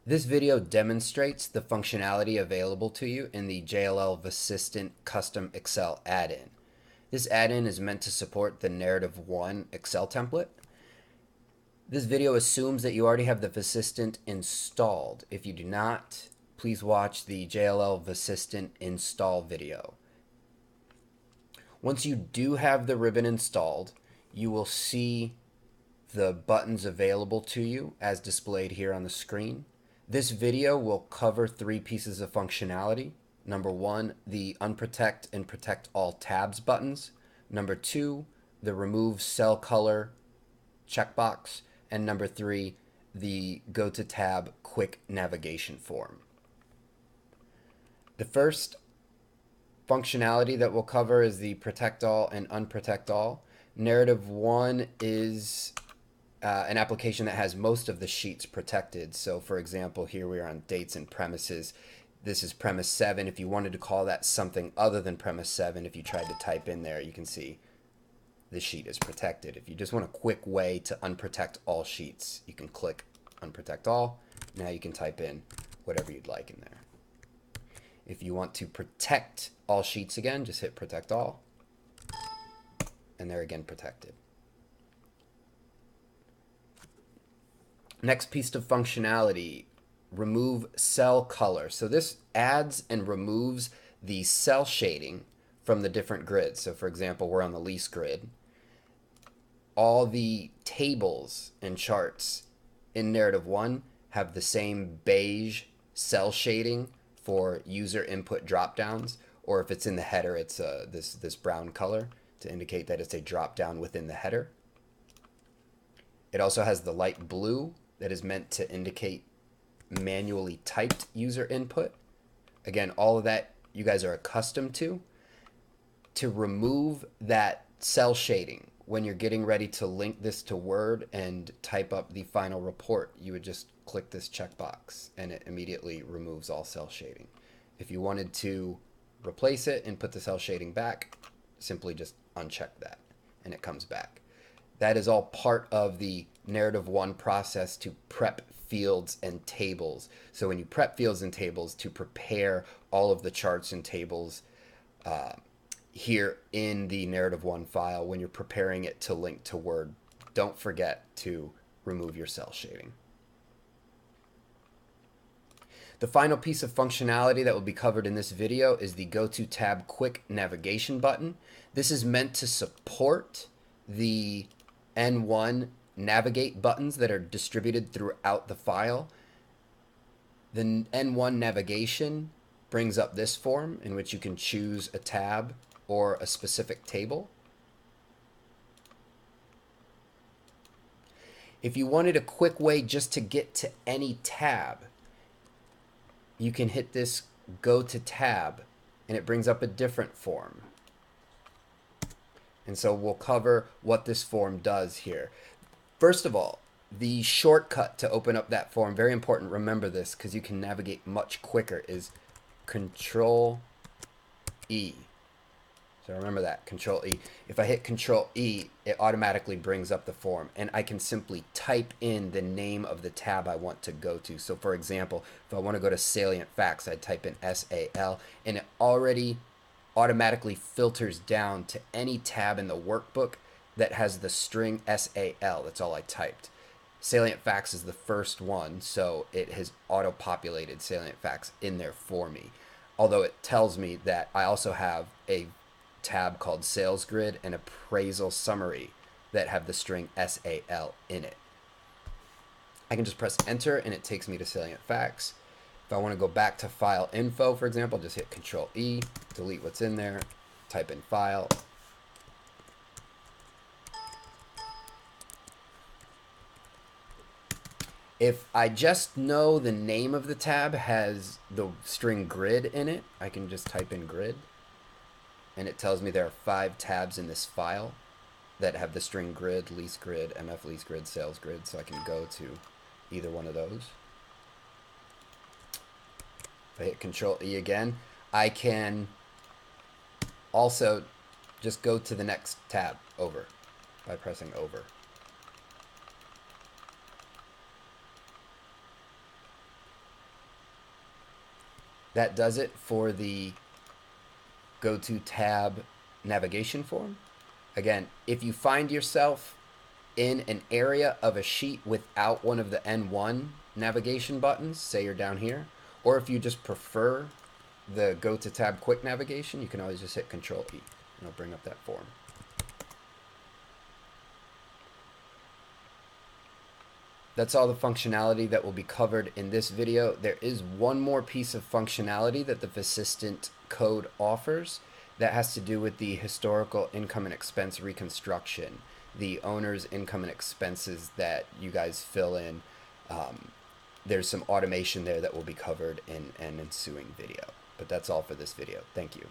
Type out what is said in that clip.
This video demonstrates the functionality available to you in the JLL VASsistant Custom Excel add-in. This add-in is meant to support the Narrative 1 Excel template. This video assumes that you already have the VASsistant installed. If you do not, please watch the JLL VASsistant install video. Once you do have the ribbon installed, you will see the buttons available to you as displayed here on the screen. This video will cover three pieces of functionality. Number one, the unprotect and protect all tabs buttons. Number two, the remove cell color checkbox. And number three, the go to tab quick navigation form. The first functionality that we'll cover is the protect all and unprotect all. Narrative 1 is an application that has most of the sheets protected. So for example, here we are on dates and premises. This is premise 7. If you wanted to call that something other than premise 7, if you tried to type in there, you can see this sheet is protected. If you just want a quick way to unprotect all sheets, you can click unprotect all. Now you can type in whatever you'd like in there. If you want to protect all sheets again, just hit protect all, and they're again protected. Next piece of functionality, remove cell color. So this adds and removes the cell shading from the different grids. So for example, we're on the lease grid. All the tables and charts in Narrative 1 have the same beige cell shading for user input dropdowns, or if it's in the header, it's this brown color to indicate that it's a dropdown within the header. It also has the light blue that is meant to indicate manually typed user input. Again, all of that you guys are accustomed to. To remove that cell shading, when you're getting ready to link this to Word and type up the final report, you would just click this checkbox and it immediately removes all cell shading. If you wanted to replace it and put the cell shading back, simply just uncheck that and it comes back. That is all part of the Narrative 1 process to prep fields and tables. So when you prep fields and tables to prepare all of the charts and tables here in the Narrative 1 file, when you're preparing it to link to Word, don't forget to remove your cell shading. The final piece of functionality that will be covered in this video is the Go to Tab Quick Navigation button. This is meant to support the N1 navigate buttons that are distributed throughout the file. The N1 navigation brings up this form in which you can choose a tab or a specific table. If you wanted a quick way just to get to any tab, you can hit this go to tab and it brings up a different form. And so we'll cover what this form does here. First of all, the shortcut to open up that form, very important, remember this because you can navigate much quicker, is Control E. So remember that, Control E. If I hit Control E, it automatically brings up the form and I can simply type in the name of the tab I want to go to. So for example, if I want to go to Salient Facts, I'd type in SAL and it already automatically filters down to any tab in the workbook that has the string SAL. That's all I typed. Salient Facts is the first one, so it has auto-populated Salient Facts in there for me. Although it tells me that I also have a tab called Sales Grid and Appraisal Summary that have the string SAL in it. I can just press enter and it takes me to Salient Facts. If I want to go back to File Info, for example, just hit Control E, delete what's in there, type in File. If I just know the name of the tab has the string grid in it, I can just type in grid. And it tells me there are 5 tabs in this file that have the string grid, lease grid, MF lease grid, sales grid. So I can go to either one of those. If I hit Control E again, I can also just go to the next tab over by pressing over. that does it for the go to tab navigation form. Again, if you find yourself in an area of a sheet without one of the N1 navigation buttons, say you're down here, or if you just prefer the go to tab quick navigation, you can always just hit Control E and it'll bring up that form. That's all the functionality that will be covered in this video. There is one more piece of functionality that the VASsistant code offers that has to do with the historical income and expense reconstruction, the owner's income and expenses that you guys fill in. There's some automation there that will be covered in an ensuing video. But that's all for this video. Thank you.